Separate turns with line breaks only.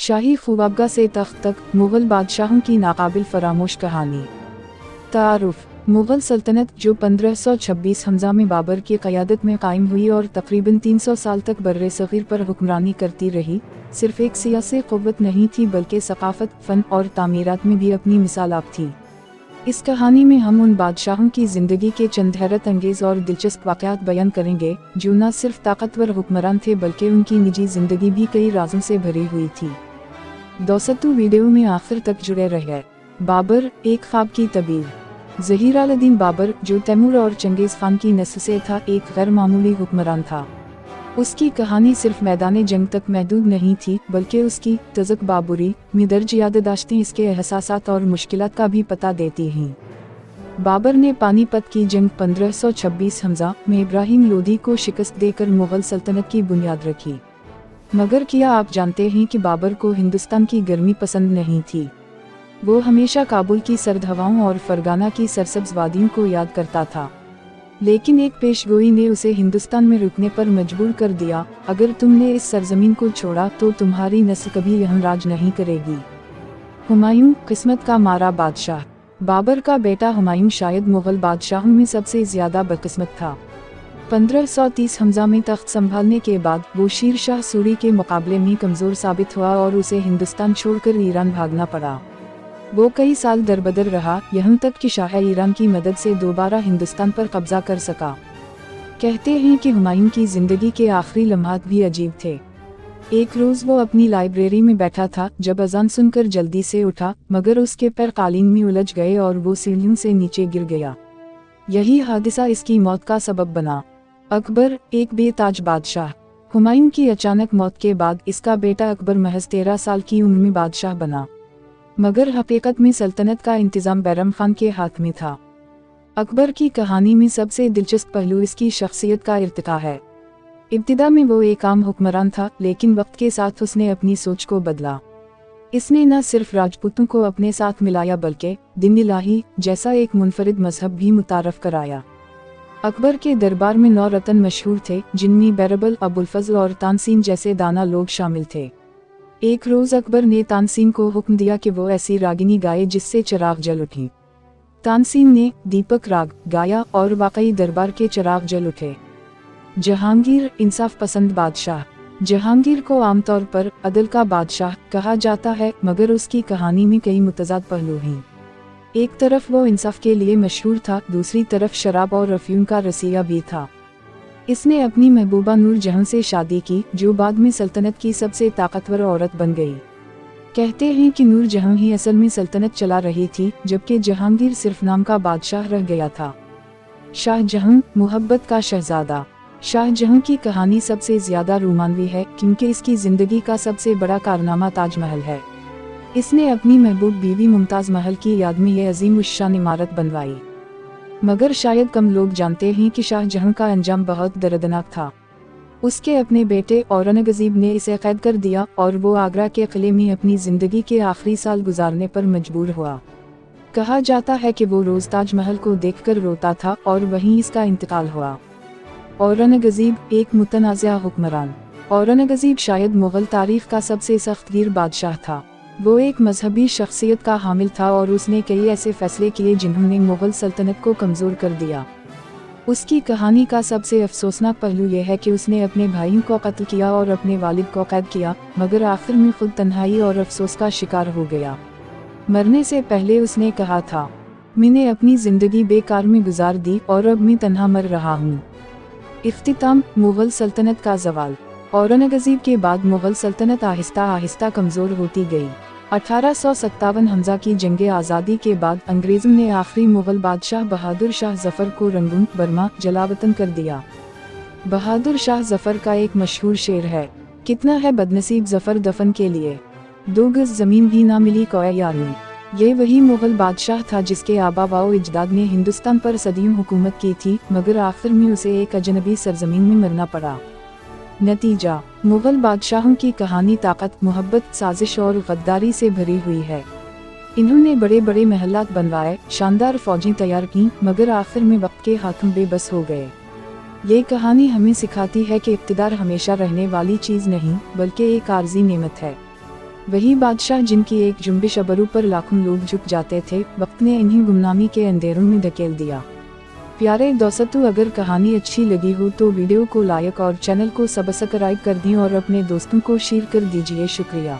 शाही ख्वाबगह से तख्त तक मुग़ल बादशाहों की नाकाबिल फरामोश कहानी। तारुफ मुग़ल सल्तनत जो 1526 हमज़ा में बाबर की क़यादत में कायम हुई और तकरीबन 300 साल तक बर्रे सग़ीर पर हुक्मरानी करती रही, सिर्फ़ एक सियासी क़ुव्वत नहीं थी बल्कि सक़ाफ़त, फ़न और तामीरात में भी अपनी मिसाल थी। इस कहानी में हम उन बादशाहों की ज़िंदगी के चंद हैरत अंगेज़ और दिलचस्प वाक़यात बयान करेंगे जो न सिर्फ ताकतवर हुक्मरान थे बल्कि उनकी निजी ज़िंदगी भी कई राज़ों से भरी हुई थी। दोस्तों वीडियो में आखिर तक जुड़े रहे। बाबर, एक ख्वाब की तबीर। ज़हीर-अल-दीन बाबर, जो तैमूर और चंगेज़ खान की नस्ल से था, एक गैर मामूली हुक्मरान था। उसकी कहानी सिर्फ मैदान जंग तक महदूद नहीं थी बल्कि उसकी तज़क बाबरी में दर्ज याददाश्तें इसके एहसासात और मुश्किलात का भी पता देती हैं। बाबर ने पानीपत की जंग 1526 हमज़ा में इब्राहिम लोदी को शिकस्त देकर मुग़ल सल्तनत की बुनियाद रखी। मगर क्या आप जानते हैं कि बाबर को हिंदुस्तान की गर्मी पसंद नहीं थी। वो हमेशा काबुल की सर्द हवाओं और फरगाना की सरसब्ज़ वादियों को याद करता था। लेकिन एक पेशगोई ने उसे हिंदुस्तान में रुकने पर मजबूर कर दिया, अगर तुमने इस सरजमीन को छोड़ा तो तुम्हारी नस्ल कभी यहाँ राज नहीं करेगी। हुमायूं, किस्मत का मारा बादशाह। बाबर का बेटा हुमायूं शायद मुग़ल बादशाहों में सबसे ज़्यादा बदकिस्मत था। 1530 हमज़ा में तख्त संभालने के बाद वो शेर शाह सूरी के मुकाबले में कमज़ोर साबित हुआ और उसे हिंदुस्तान छोड़कर ईरान भागना पड़ा। वो कई साल दरबदर रहा, यहाँ तक कि शाह ईरान की मदद से दोबारा हिंदुस्तान पर कब्जा कर सका। कहते हैं कि हुमायूं की ज़िंदगी के आखिरी लम्हात भी अजीब थे। एक रोज़ वो अपनी लाइब्रेरी में बैठा था जब अज़ान सुनकर जल्दी से उठा, मगर उसके पैर कालीन में उलझ गए और वो सीढ़ियों से नीचे गिर गया। यही हादसा इसकी मौत का सबब बना। अकबर, एक बेताज बादशाह। हुमायूं की अचानक मौत के बाद इसका बेटा अकबर महज 13 साल की उम्र में बादशाह बना, मगर हकीकत में सल्तनत का इंतज़ाम बैरम खान के हाथ में था। अकबर की कहानी में सबसे दिलचस्प पहलू इसकी शख्सियत का इर्तिका है। इब्तिदा में वो एक आम हुक्मरान था, लेकिन वक्त के साथ उसने अपनी सोच को बदला। इसने न सिर्फ राजपूतों को अपने साथ मिलाया बल्कि दिन इलाही जैसा एक मुनफरिद मजहब भी मुतारफ कराया। अकबर के दरबार में 9 रतन मशहूर थे, जिनमें बैरबल, अबुल फजल और तानसीन जैसे दाना लोग शामिल थे। एक रोज़ अकबर ने तानसीन को हुक्म दिया कि वो ऐसी रागिनी गाए जिससे चिराग जल उठी। तानसीन ने दीपक राग गाया और वाकई दरबार के चिराग जल उठे। जहांगीर, इंसाफ पसंद बादशाह। जहांगीर को आमतौर पर अदल का बादशाह कहा जाता है, मगर उसकी कहानी में कई मुतज़ाद पहलू हैं। एक तरफ वो इंसाफ के लिए मशहूर था, दूसरी तरफ शराब और अफीम का रसिया भी था। इसने अपनी महबूबा नूर जहां से शादी की, जो बाद में सल्तनत की सबसे ताकतवर औरत बन गई। कहते हैं कि नूर जहां ही असल में सल्तनत चला रही थी, जबकि जहांगीर सिर्फ नाम का बादशाह रह गया था। शाहजहां, मोहब्बत का शहजादा। शाहजहां की कहानी सबसे ज्यादा रोमांवी है क्योंकि इसकी जिंदगी का सबसे बड़ा कारनामा ताजमहल है। इसने अपनी महबूब बीवी मुमताज़ महल की याद में यह अजीम उश्शान इमारत बनवाई। मगर शायद कम लोग जानते हैं कि शाहजहां का अंजाम बहुत दर्दनाक था। उसके अपने बेटे औरंगज़ेब ने इसे कैद कर दिया और वो आगरा के किले में अपनी ज़िंदगी के आखिरी साल गुजारने पर मजबूर हुआ। कहा जाता है कि वो रोज़ ताजमहल को देखकर रोता था और वहीं इसका इंतकाल हुआ। औरंगज़ेब, एक मुतनाज़ा हुक्मरान। औरंगज़ेब शायद मुग़ल तारीख़ का सबसे सख्तगीर बादशाह था। वो एक मजहबी शख्सियत का हामिल था और उसने कई ऐसे फैसले किए जिन्होंने मुग़ल सल्तनत को कमज़ोर कर दिया। उसकी कहानी का सबसे अफसोसनाक पहलू यह है कि उसने अपने भाइयों को कत्ल किया और अपने वालिद को कैद किया, मगर आखिर में खुद तन्हाई और अफसोस का शिकार हो गया। मरने से पहले उसने कहा था, मैंने अपनी ज़िंदगी बेकार में गुजार दी और अब मैं तन्हा मर रहा हूँ। इख्तिताम, मुग़ल सल्तनत का ज़वाल। औरंगज़ेब के बाद मुग़ल सल्तनत आहिस्ता आहिस्ता कमज़ोर होती गई। 1857 हमज़ा की जंग आज़ादी के बाद अंग्रेज़ों ने आखिरी मुग़ल बादशाह बहादुर शाह ज़फ़र को रंगून, बर्मा, जलावतन कर दिया। बहादुर शाह ज़फ़र का एक मशहूर शेर है, कितना है बदनसीब ज़फ़र दफन के लिए, 2 गज़ ज़मीन भी ना मिली कोई यार में। ये वही मुग़ल बादशाह था जिसके आबा व अजदाद ने हिंदुस्तान पर सदियों हुकूमत की थी, मगर आखिर में उसे एक अजनबी सरजमीन में मरना पड़ा। नतीजा, मुग़ल बादशाहों की कहानी ताकत, मोहब्बत, साजिश और गद्दारी से भरी हुई है। इन्होंने बड़े बड़े महलात बनवाए, शानदार फौजें तैयार की, मगर आखिर में वक्त के हाथों बेबस हो गए। ये कहानी हमें सिखाती है कि इक़्तिदार हमेशा रहने वाली चीज़ नहीं बल्कि एक आर्जी नेमत है। वही बादशाह जिनकी एक जुम्बिश अबरू पर लाखों लोग झुक जाते थे, वक्त ने इन्हीं गुमनामी के अंधेरों में धकेल दिया। प्यारे दोस्तों, अगर कहानी अच्छी लगी हो तो वीडियो को लाइक और चैनल को सब्सक्राइब कर दें और अपने दोस्तों को शेयर कर दीजिए। शुक्रिया।